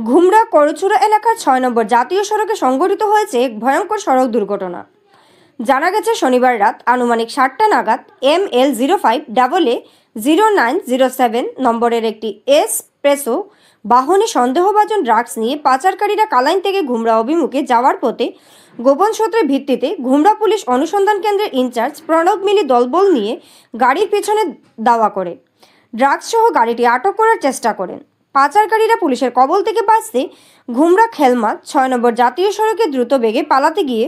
ঘুমরা করচুরা এলাকার ৬ নম্বর জাতীয় সড়কে সংঘটিত হয়েছে এক ভয়ঙ্কর সড়ক দুর্ঘটনা। জানা গেছে শনিবার রাত আনুমানিক ৭টা নাগাদ ML05AA0907 নম্বরের একটি এসপ্রেসো বাহনে সন্দেহভাজন ড্রাগস নিয়ে পাচারকারীরা কালাইন থেকে ঘুমরা অভিমুখে যাওয়ার পথে গোপন সূত্রের ভিত্তিতে ঘুমরা পুলিশ অনুসন্ধান কেন্দ্রের ইনচার্জ প্রণব মিলি দলবল নিয়ে গাড়ির পেছনে দাওয়া করে ড্রাগস সহ গাড়িটি আটক করার চেষ্টা করেন। পাচারকারীরা পুলিশের কবল থেকে বাঁচতে ঘুমরা খেলমাত ৬ নম্বর জাতীয় সড়কে দ্রুত বেগে পালাতে গিয়ে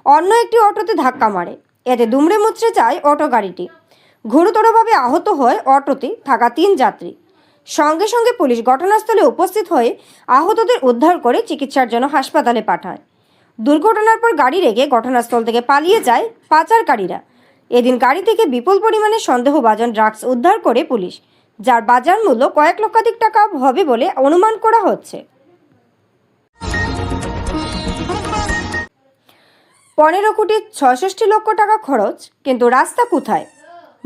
অন্য একটি অটোতে ধাক্কা মারে। এতে দুমড়ে মুচড়ে যায় অটো গাড়িটি। গুরুতরভাবে আহত হয় অটোতে থাকা ৩ যাত্রী। সঙ্গে সঙ্গে পুলিশ ঘটনাস্থলে উপস্থিত হয়ে আহতদের উদ্ধার করে চিকিৎসার জন্য হাসপাতালে পাঠায়। দুর্ঘটনার পর গাড়ি রেখে ঘটনাস্থল থেকে পালিয়ে যায় পাচারকারীরা। এদিন গাড়ি থেকে বিপুল পরিমাণে সন্দেহভাজন ড্রাগস উদ্ধার করে পুলিশ, যার বাজার মূল্য কয়েক লক্ষাধিক টাকা হবে বলে অনুমান করা হচ্ছে। ১৫,৬৬,০০,০০০ টাকা খরচ, কিন্তু রাস্তা কোথায়?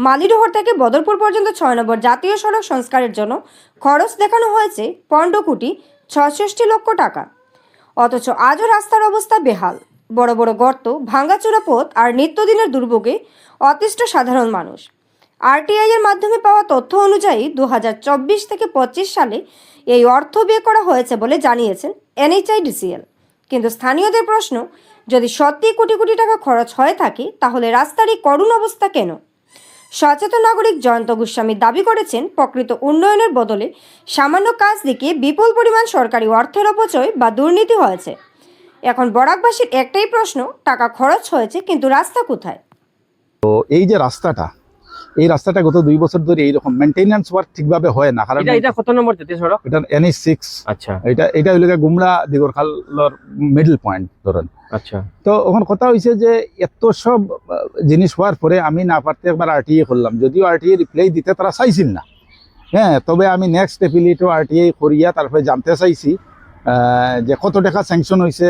মালিডোহর থেকে বদরপুর পর্যন্ত ৬ নম্বর জাতীয় সড়ক সংস্কারের জন্য খরচ দেখানো হয়েছে ১৫,৬৬,০০,০০০ টাকা। অথচ আজও রাস্তার অবস্থা বেহাল। বড় বড় গর্ত, ভাঙাচোরা পথ আর নিত্যদিনের দুর্ভোগে অতিষ্ঠ সাধারণ মানুষ। আরটিআই এর মাধ্যমে পাওয়া তথ্য অনুযায়ী ২০২৪ থেকে ২৫ সালে এই অর্থ ব্যয় করা হয়েছে বলে জানিয়েছেন NHIDCL। কিন্তু স্থানীয়দের প্রশ্ন, যদি সত্যি কোটি কোটি টাকা খরচ হয়ে থাকে তাহলে রাস্তার এই করুণ অবস্থা কেন? সচেতন নাগরিক জয়ন্ত গোস্বামী দাবি করেছেন, প্রকৃত উন্নয়নের বদলে সামান্য কাজ দেখিয়ে বিপুল পরিমাণ সরকারি অর্থের অপচয় বা দুর্নীতি হয়েছে। এখন বরাকবাসীর একটাই প্রশ্ন, টাকা খরচ হয়েছে কিন্তু রাস্তা কোথায়? তো এই যে এই রাস্তাটা গত 2 বছর ধরে এইরকম মেইনটেনেন্স ওয়ার্ক ঠিকভাবে হয় না। কারণ এটা কত নম্বর জাতীয় সড়ক? এটা NH6। আচ্ছা, এটা হইল গুমরা দিগরখালর মিডল পয়েন্ট ধরেন। আচ্ছা, তো এখন কথা হয়েছে যে এত সব জিনিস হওয়ার পরে আমি না পারতে একবার RTA করলাম, যদিও RTA রিপ্লাই দিতে তারা চাইছিল না। হ্যাঁ, তবে আমি নেক্সট এপিলেটও RTA করিয়া তারপরে জানতে চাইছি যে কত টাকা স্যাংশন হয়েছে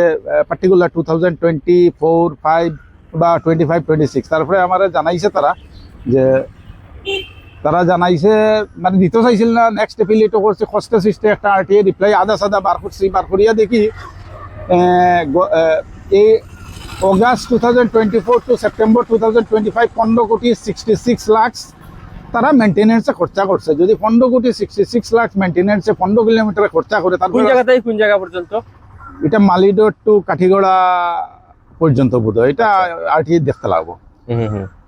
পার্টিকুলার 2024-5 বা 25-26। তারপরে আমার জানাইছে তারা জানাইছে মানে দিতে চাইছিল না। নেক্সট এপিলেটও করছে, কষ্টে সৃষ্টে একটা RTA রিপ্লাই আধা সাদা বার করিয়া দেখি এই অগাস্ট 2024 টু সেপ্টেম্বর 2025 15,66,00,000 তারা মেনটেনেন্সে খরচা করছে। যদি 15,66,00,000 মেনটেনেন্সে 15 কিলোমিটার খরচা করে, তারপর কোন জায়গা পর্যন্ত? এটা মালিডোর টু কাঠিগড়া পর্যন্ত বোধহয়। এটা RTA দেখতে লাগবো।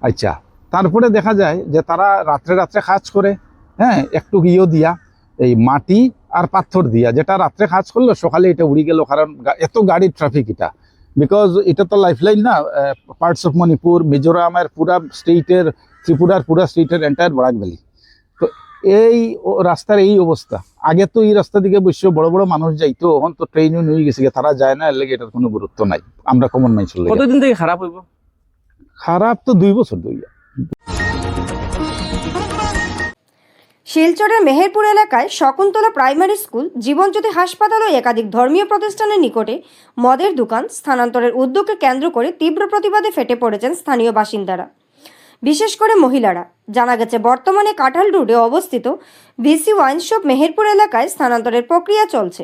আচ্ছা, তারপরে দেখা যায় যে তারা রাত্রে কাজ করে। হ্যাঁ, একটু ইয়ে দিয়া এই মাটি আর পাথর দিয়া, যেটা রাত্রে কাজ করলো সকালে এটা উড়ে গেল। কারণ এত গাড়ির ট্রাফিক, বিকজ এটা তো লাইফলাইন না। পার্টস অফ মণিপুর, মিজোরামের পুরা স্টেটের, ত্রিপুরার পুরা স্টেটের এন্টায়ার বরাক ভ্যালি। তো এই রাস্তার এই অবস্থা। আগে তো এই রাস্তা দিকে বসে বড় বড় মানুষ যাইতো, এখন তো ট্রেনও নিয়ে গেছে, তারা যায় না। এর লেগে এটার কোনো গুরুত্ব নাই। আমরা কমন নাই চলে। কতদিন থেকে খারাপ হইব? খারাপ তো 2 বছর ধরে। শিলচরের মেহেরপুর এলাকায় শকুন্তলা প্রাইমারি স্কুল, জীবনজ্যোতি হাসপাতাল ও একাধিক ধর্মীয় প্রতিষ্ঠানের নিকটে মদের দোকান স্থানান্তরের উদ্যোগকে কেন্দ্র করে তীব্র প্রতিবাদে ফেটে পড়েছেন স্থানীয় বাসিন্দারা, বিশেষ করে মহিলারা। জানা গেছে, বর্তমানে কাঁঠাল রোডে অবস্থিত VC ওয়াইন শপ মেহেরপুর এলাকায় স্থানান্তরের প্রক্রিয়া চলছে।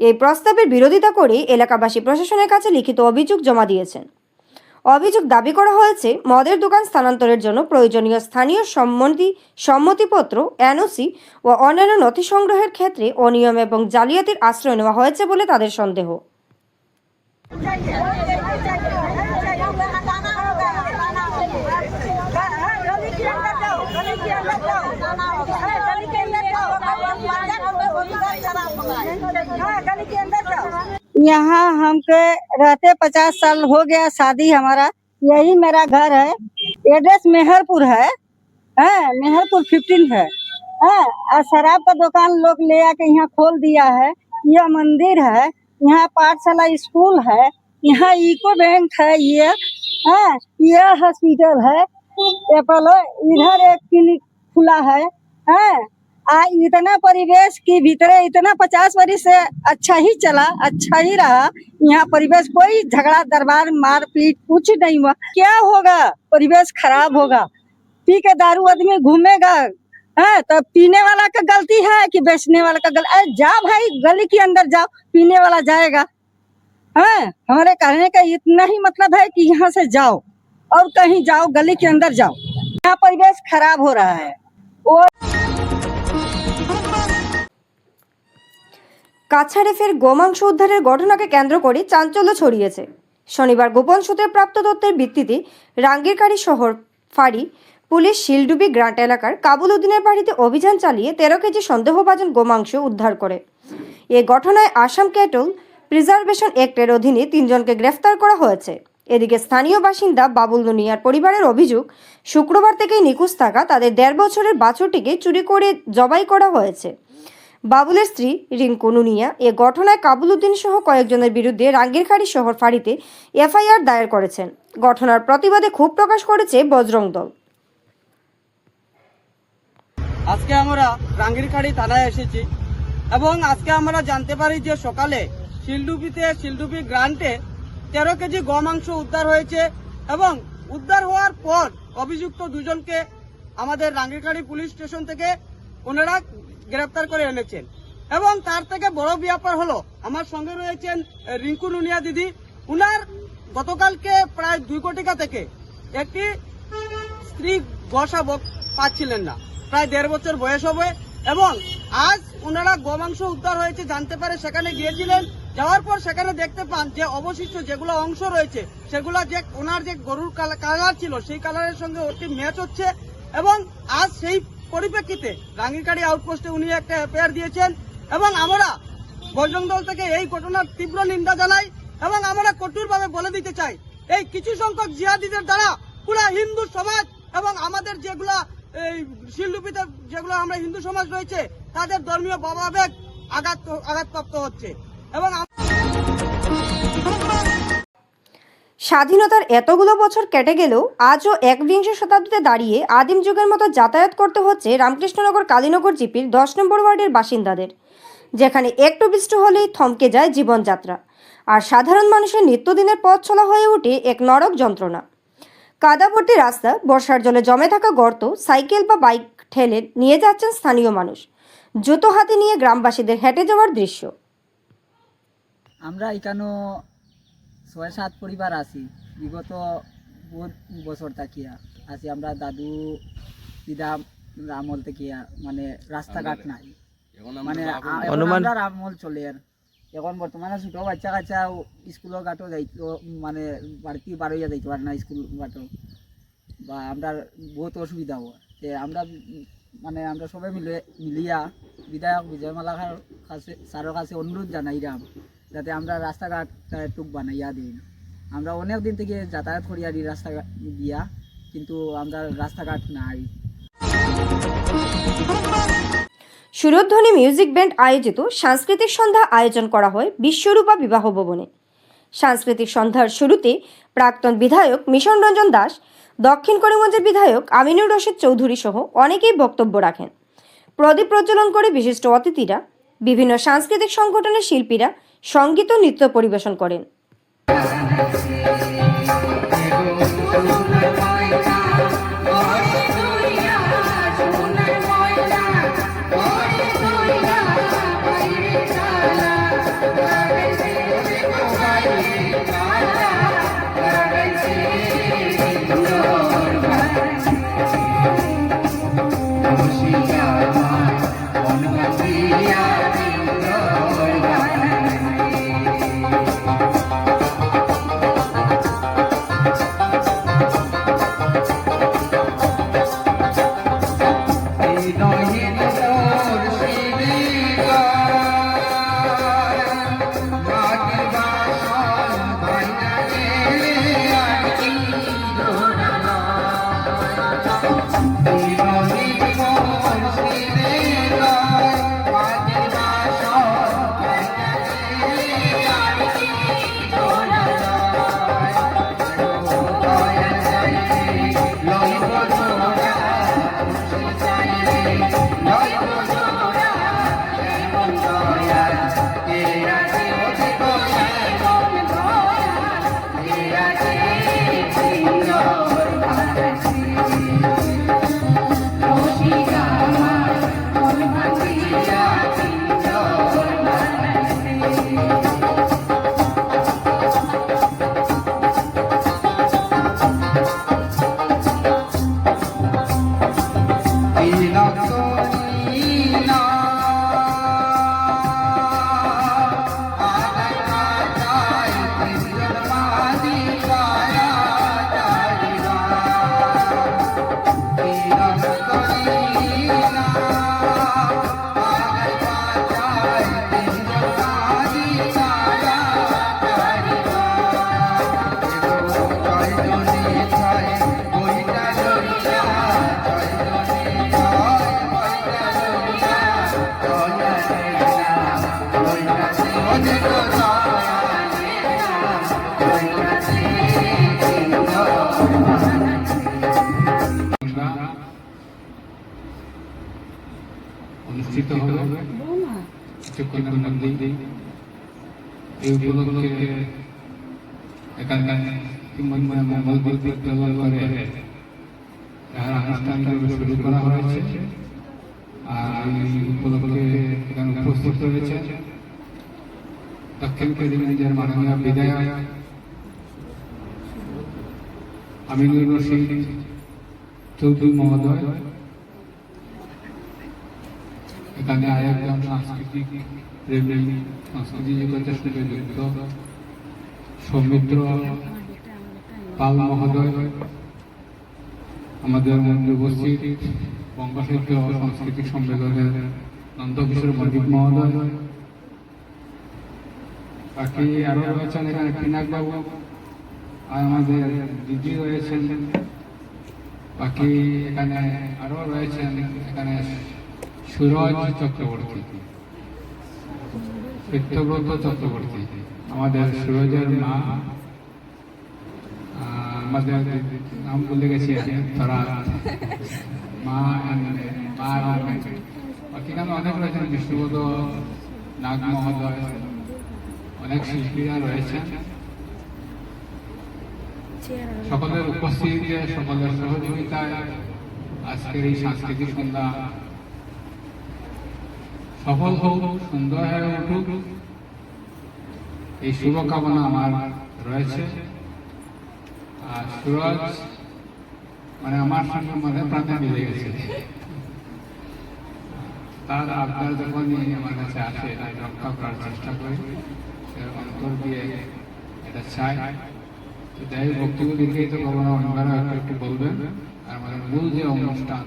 এই প্রস্তাবের বিরোধিতা করে এলাকাবাসী প্রশাসনের কাছে লিখিত অভিযোগ জমা দিয়েছেন। অভিযোগ দাবি করা হয়েছে, মদের দোকান স্থানান্তরের জন্য প্রয়োজনীয় স্থানীয় সম্মতিপত্র, NOC ও অন্যান্য নথি সংগ্রহের ক্ষেত্রে অনিয়ম এবং জালিয়াতির আশ্রয় নেওয়া হয়েছে বলে তাদের সন্দেহ। यहाँ हमके रहते 50 साल हो गया, शादी हमारा यही मेरा घर है। एड्रेस मेहरपुर है, मेहरपुर 15 है। और शराब का दुकान लोग ले आके यहाँ खोल दिया है। यह मंदिर है, यहाँ पाठशाला स्कूल है, यहाँ इको बैंक है, ये हॉस्पिटल है, एपोलो, इधर एक क्लिनिक खुला है। इतना परिवेश की भीतरे इतना 50 वर्ष से अच्छा ही चला, अच्छा ही रहा। यहाँ परिवेश कोई झगड़ा दरबार मारपीट कुछ नहीं हुआ। क्या होगा? परिवेश खराब होगा। पी के दारू आदमी घूमेगा, है तो पीने वाला का गलती है कि बेचने वाला का गलती? अरे जाओ भाई, गली के अंदर जाओ, पीने वाला जाएगा। है हमारे कहने का इतना ही मतलब है कि यहाँ से जाओ और कहीं जाओ, गली के अंदर जाओ। यहाँ परिवेश खराब हो रहा है। কাছাড়ে ফের গোমাংস উদ্ধারের ঘটনাকে কেন্দ্র করে চাঞ্চল্য ছড়িয়েছে। শনিবার গোপন সূত্রে প্রাপ্ত তথ্যের ভিত্তিতে রাঙ্গিরকাড়ি শহর ফাঁড়ি পুলিশ শিলডুবি গ্রান্ট এলাকার কাবুল উদ্দিনের বাড়িতে অভিযান চালিয়ে 13 কেজি সন্দেহভাজন গোমাংস উদ্ধার করে। এ ঘটনায় আসাম ক্যাটল প্রিজার্ভেশন অ্যাক্টের অধীনে 3 জনকে গ্রেফতার করা হয়েছে। এদিকে স্থানীয় বাসিন্দা বাবুল নুনিয়ার পরিবারের অভিযোগ, শুক্রবার থেকেই নিখোঁজ থাকা তাদের 1.5 বছরের বাছুরটিকে চুরি করে জবাই করা হয়েছে। বাবুলের স্ত্রী রিঙ্কু নুনিয়া এ ঘটনায় কাবুল উদ্দিন সহ কয়েকজনের বিরুদ্ধে রাঙ্গিরখাড়ি শহর ফাঁড়িতে এফআইআর দায়ের করেছেন। ঘটনার প্রতিবাদে ক্ষোভ প্রকাশ করেছে বজরং দল। আজকে আমরা রাঙ্গিরখাড়ি থানায় এসেছি এবং আজকে আমরা জানতে পারি যে সকালে শিলডুবি গ্রান্টে 13 কেজি গোমাংস উদ্ধার হয়েছে এবং উদ্ধার হওয়ার পর অভিযুক্ত 2 জনকে আমাদের রাঙ্গিরখাড়ি পুলিশ স্টেশন থেকে ওনারা গ্রেফতার করে এনেছেন। এবং তার থেকে বড় ব্যাপার হলো, আমার সঙ্গে রয়েছেন রিঙ্কু নুনিয়া দিদি। উনার গতকালকে প্রায় 2 কোটি টাকা থেকে একটি স্ত্রী গোশাবক পাচ্ছিলেন না, প্রায় 1.5 বছর বয়স হবে। এবং আজ ওনারা গোমাংস উদ্ধার হয়েছে জানতে পারে সেখানে গিয়েছিলেন। যাওয়ার পর সেখানে দেখতে পান যে অবশিষ্ট যেগুলো অংশ রয়েছে সেগুলো যে ওনার যে গরুর কালার ছিল সেই কালারের সঙ্গে ওটি ম্যাচ হচ্ছে। এবং আজ সেই পরিপ্রেক্ষিতে রাঙ্গিরখাড়ি আউটপোস্টে উনি একটা এফআইআর দিয়েছেন। এবং আমরা বজরং দল থেকে এই ঘটনার তীব্র নিন্দা জানাই এবং আমরা কঠোরভাবে বলে দিতে চাই, এই কিছু সংখ্যক জিহাদিদের দ্বারা পুরা হিন্দু সমাজ এবং আমাদের যেগুলা এই শিলডুবিতে যেগুলো আমরা হিন্দু সমাজ রয়েছে তাদের ধর্মীয় ভাবাবেগ আঘাতপ্রাপ্ত হচ্ছে। এবং স্বাধীনতার এতগুলো বছর কেটে গেলেও আজও 21 শতাব্দীতে দাঁড়িয়ে আদিম যুগের মতো যাতায়াত করতে হচ্ছে রামকৃষ্ণনগর কালীনগর জিপির 10 নম্বর ওয়ার্ডের বাসিন্দাদের, যেখানে একটু বৃষ্টি হলেই থমকে যায় জীবনযাত্রা আর সাধারণ মানুষের নিত্যদিনের পথ চলা হয়ে ওঠে এক নরক যন্ত্রণা। কাদাভর্তি রাস্তা, বর্ষার জলে জমে থাকা গর্ত, সাইকেল বা বাইক ঠেলে নিয়ে যাচ্ছেন স্থানীয় মানুষ, জুতো হাতে নিয়ে গ্রামবাসীদের হেঁটে যাওয়ার দৃশ্য। আমরা এখানে 6-7 পরিবার আছি, বিগত বহুত বছর থাকিয়া আছি। আমরা দাদু দিদা আমল থেকে মানে রাস্তাঘাট নাই, মানে আমরা আমল চলে। আর এখন বর্তমানে ছোট বাচ্চা কাচ্চা স্কুলের ঘাটও যাইতো, মানে বাড়তি বারোইয়া যাইতে পারে না স্কুল ঘাটও, বা আমরা বহুত অসুবিধা হয়। আমরা সবাই মিলিয়া বিধায়ক বিজয়মালার কাছে স্যারের কাছে অনুরোধ জানাইলাম যাতে আমরা রাস্তাঘাট টুক বানাইয়া দিই। আমরা অনেক দিন থেকে যাতায়াত করিয়া দিই রাস্তাঘাট দিয়া, কিন্তু আমরা রাস্তাঘাট নাই। সুরধ্বনি মিউজিক ব্যান্ড আয়োজিত সাংস্কৃতিক সন্ধ্যা আয়োজন করা হয় বিশ্বরূপা বিবাহ ভবনে। সাংস্কৃতিক সন্ধ্যার শুরুতে প্রাক্তন বিধায়ক মিশন রঞ্জন দাস, দক্ষিণ করিমগঞ্জের বিধায়ক আমিনুর রশিদ চৌধুরী সহ অনেকেই বক্তব্য রাখেন। প্রদীপ প্রজ্বলন করে বিশিষ্ট অতিথিরা, বিভিন্ন সাংস্কৃতিক সংগঠনের শিল্পীরা সঙ্গীত ও নৃত্য পরিবেশন করেন। অনুষ্ঠিত হবে কিছুক্ষণের মধ্যেই। এই উপলক্ষে এখানে মঙ্গল বিদ্যালয় করে অনুষ্ঠানটা শুরু করা হয়েছে। আর এই উপলক্ষে এখানে উপস্থিত রয়েছে দক্ষিণ কেদিনীদের মাননীয় বিধায়ক আমিনুর রশিদ চৌধুরী মহোদয়, এখানে আরেকজন সাংস্কৃতিক প্রেমী, সংস্কৃতি জগতের সাথে যুক্ত সৌমিত্র পাল মহোদয়, আমাদের মধ্যে উপস্থিত বঙ্গ সাহিত্য ও সাংস্কৃতিক সম্মেলনের নন্দকিশোর মজিদ মহোদয়, বাকি আরো রয়েছেন এখানে পিনাক বাবু, আর আমাদের দিদি রয়েছেন, বাকি এখানে আরো রয়েছেন এখানে সুরজ চক্রবর্তী, চিত্তব্রত চক্রবর্তী, আমাদের সুরজের মা, আমাদের নাম ভুলে গেছি তারা মা, বাকি এখানে অনেক রয়েছেন, বিষ্ণুবোধ নাগ মহোদয়, অনেক শিল্পীরা রয়েছেন। সকলের উপস্থিতিতে, সকলের সহযোগিতায় আজকের এই সাংস্কৃতিক সন্ধ্যা সফল হোক, সুন্দর হয়ে উঠুক, এই শুভকামনা আমার রয়েছে। আর সুরজ মানে আমার সঙ্গে মনে প্রাণে মিলে গেছে, তার আবদার যখনই আমার কাছে আসে এটা রক্ষা করার চেষ্টা করি, অন্তর দিয়ে এটা চাই। তো যাই বক্তব্য দিকেই তো ভগবান অন্যরা একটু বলবেন। আর আমাদের মূল যে অনুষ্ঠান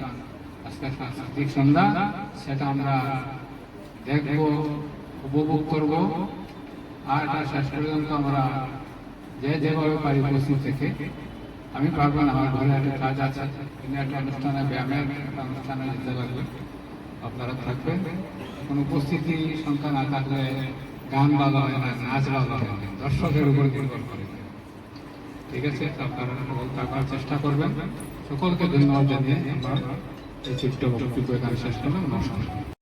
আজকে সাংস্কৃতিক সন্ধ্যা, সেটা আমরা দেখবো, উপভোগ করব। আর এটা শেষ পর্যন্ত আমরা যেভাবে পারি উপস্থিত থেকে, আমি পারবো না, আমার ঘরে একটা কাজ আছে, একটা অনুষ্ঠানে, ব্যায়ামের একটা অনুষ্ঠানে যেতে লাগবে, আপনারা থাকবেন। কোনো উপস্থিতি সংখ্যা না থাকলে গান ভালো হয় না, নাচ ভালো হয় না, দর্শকের উপর নির্ভর করে। ঠিক আছে, আপনারা থাকার চেষ্টা করবেন। সকলকে ধন্যবাদ জানিয়ে আমরা এই ছোট্ট বক্তব্য এখানে শেষ করলাম। নমস্কার।